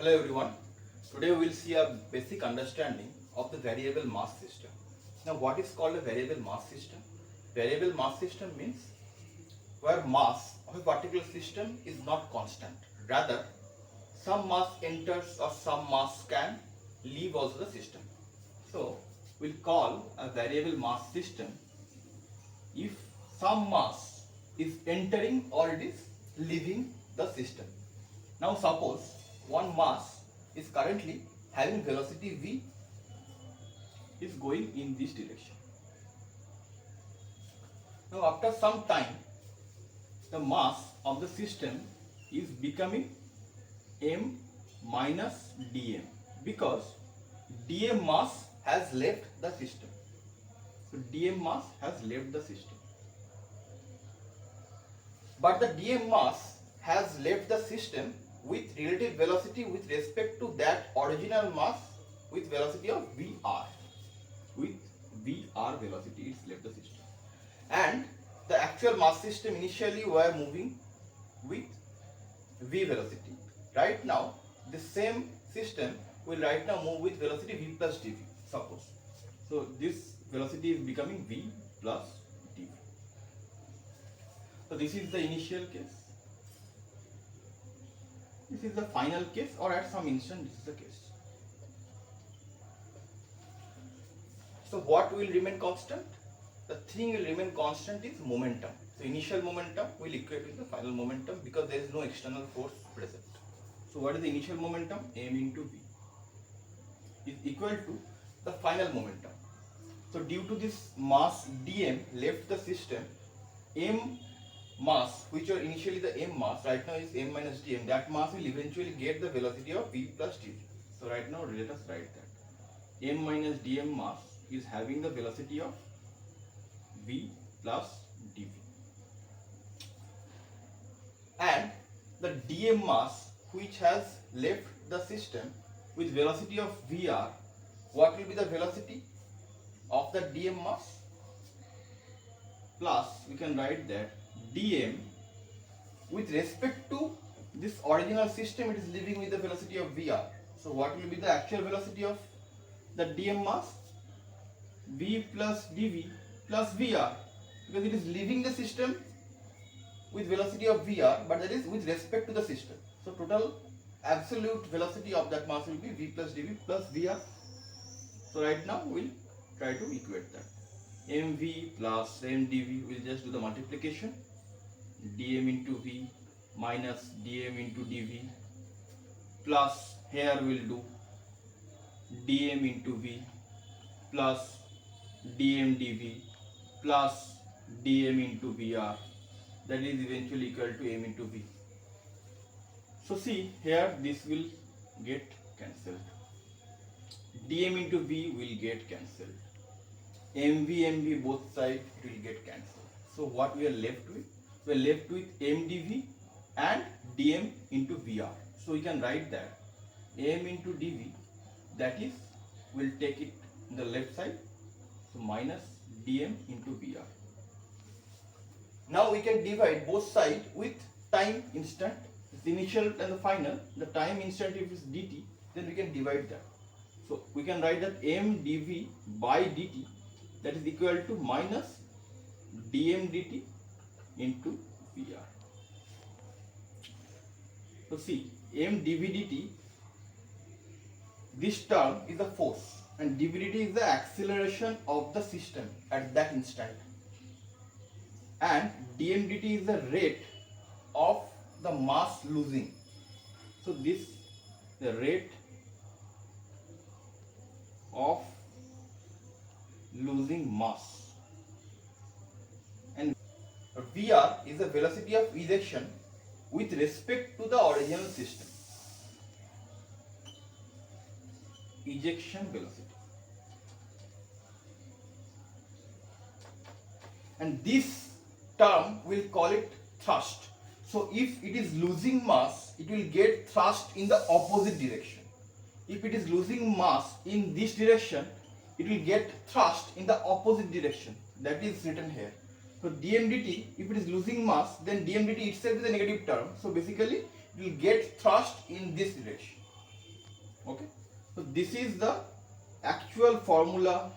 Hello everyone. Today we will see a basic understanding of the variable mass system. Now what is called a variable mass system? Variable mass system means where mass of a particular system is not constant. Rather, some mass enters or some mass can leave also the system. So we'll call a variable mass system if some mass is entering or it is leaving the system. Now suppose one mass is currently having velocity v is going in this direction. Now after some time the mass of the system is becoming m minus dm because dm mass has left the system. So dm mass has left the system. But the dm mass has left the system with relative velocity with respect to that original mass with velocity of Vr. With Vr velocity it's left the system. And the actual mass system initially were moving with V velocity. Right now the same system will right now move with velocity V plus dV, suppose. So this velocity is becoming V plus dV. So this is the initial case. This is the final case, or at some instant this is the case. So what will remain constant? The thing will remain constant is momentum. So initial momentum will equate with the final momentum because there is no external force present. So what is the initial momentum? M into V is equal to the final momentum. So due to this mass dm left the system, m mass, which are initially the m mass, right now is m minus dm, that mass will eventually get the velocity of v plus dv. So right now let us write that m minus dm mass is having the velocity of v plus dv, and the dm mass which has left the system with velocity of vr, what will be the velocity of the dm mass? Plus we can write that dm with respect to this original system, it is leaving with the velocity of vr. So what will be the actual velocity of the dm mass? V plus dv plus vr, because it is leaving the system with velocity of vr, but that is with respect to the system. So total absolute velocity of that mass will be v plus dv plus vr. So right now we'll try to equate that. mv plus mdv, we'll just do the multiplication. dm into v minus dm into dv plus here we'll do dm into v plus dm dv plus dm into vr, that is eventually equal to m into v. So see here this will get cancelled. dm into v will get cancelled. mv both sides will get cancelled. So what we are left with? We are left with mdv and dm into vr. So we can write that m into dv, that is, we'll take it in the left side, so minus dm into vr. Now we can divide both sides with time instant, the initial and the final. The time instant, if it's dt, then we can divide that. So we can write that m dv by dt, that is equal to minus dm dt into vr. So see, m dv dt, this term is the force and dv dt is the acceleration of the system at that instant, and dm dt is the rate of the mass losing. So this the rate of losing mass, and vr is the velocity of ejection with respect to the original system, ejection velocity. And this term we'll call it thrust. So if it is losing mass, it will get thrust in the opposite direction. If it is losing mass in this direction, it will get thrust in the opposite direction. That is written here. So dm dt, if it is losing mass, then dm dt itself is a negative term. So basically it will get thrust in this direction. Okay, so this is the actual formula,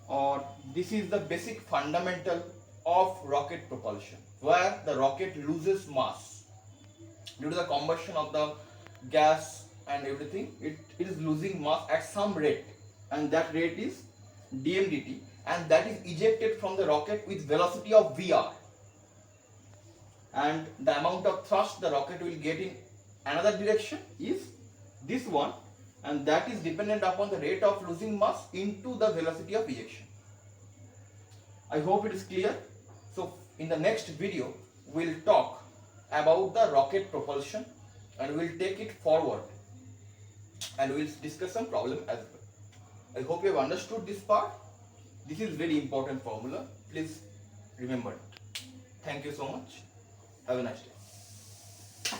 or this is the basic fundamental of rocket propulsion, where the rocket loses mass due to the combustion of the gas and everything. It is losing mass at some rate, and that rate is dmdt, and that is ejected from the rocket with velocity of vr, and the amount of thrust the rocket will get in another direction is this one, and that is dependent upon the rate of losing mass into the velocity of ejection. I hope it is clear. So in the next video we'll talk about the rocket propulsion, and we'll take it forward, and we'll discuss some problem as well. I hope you have understood this part. This is very important formula. Please remember it. Thank you so much. Have a nice day.